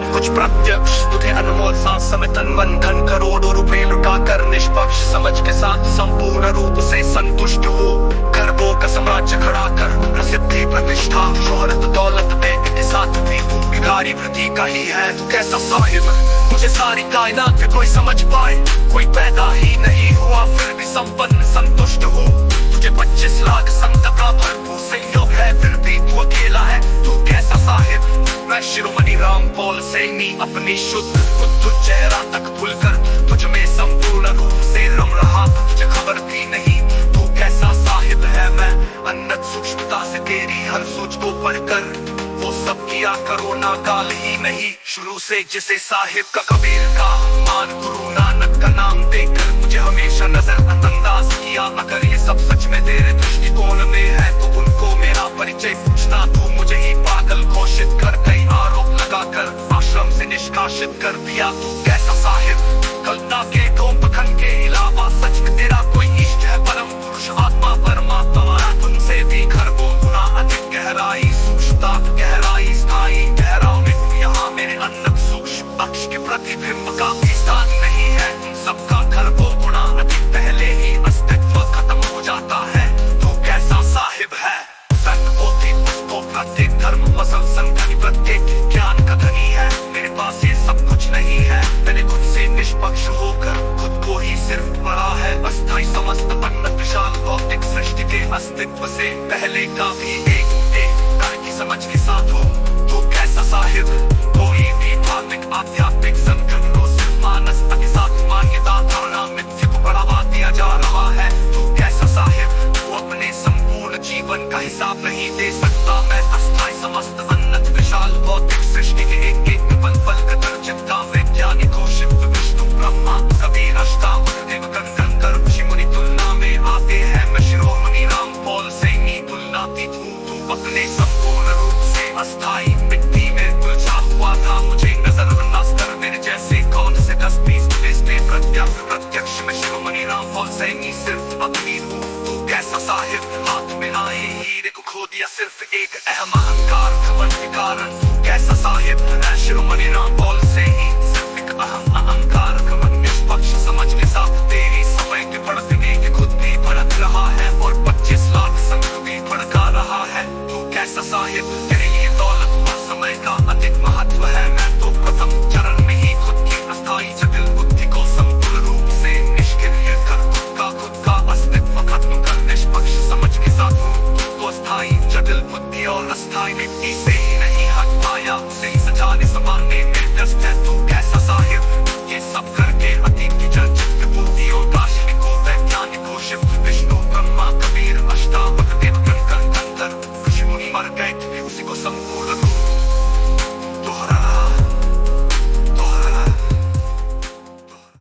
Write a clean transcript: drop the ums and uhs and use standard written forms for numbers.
सब कुछ प्रत्यक्ष, तुझे अनमोल सांस समय तन मन धन करोड़ों रुपए लुटा कर निष्पक्ष समझ के साथ संपूर्ण रूप से संतुष्ट हो। खरबों का साम्राज्य खड़ा कर, प्रसिद्धि प्रतिष्ठा शोहरत दौलत दे के साथ भी भिखारी वृद्धि का ही है तू कैसा साहिब। मुझे सारी कायनात पे कोई समझ पाए, कोई पैदा ही नहीं हुआ फिर भी संपन्न संतुष्ट हो। तुझे 25 लाख संतका भरपूर संयोग है फिर भी तू अकेला है, तू कैसा साहिब। मैं शिरोमणि राम पॉल सैनी अपनी शुद्ध बुद्ध चेहरा तक भूलकर तुझ में संपूर्ण रूप से रम रहा, तुझे खबर भी नहीं तू कैसा साहिब है। मैं अन्नत सूक्ष्मता से तेरी हर सोच को पढ़कर वो सब किया करोना काल ही नहीं शुरू से, जिसे साहिब का कबीर का मान गुरु नानक का नाम देकर मुझे हमेशा नजर अंदाज किया। अगर ये सब सच में तेरे दृष्टिकोण में है तो उनको मेरा परिचय पूछना। तू मुझे ही पागल घोषित कर कई आरोप लगाकर आश्रम से निष्कासित कर दिया, तू कैसा साहिब। कल्पना के दो पखंड के अलावा सच में तेरा कोई इष्ट है परम पुरुष आत्मा परमात्मा, तुमसे भी खरबों गुना अधिक गहराई सूक्ष्मता गहराई स्थायी गहराव में यहाँ मेरे अन्नत सूक्ष्म पक्ष के प्रतिबिंब का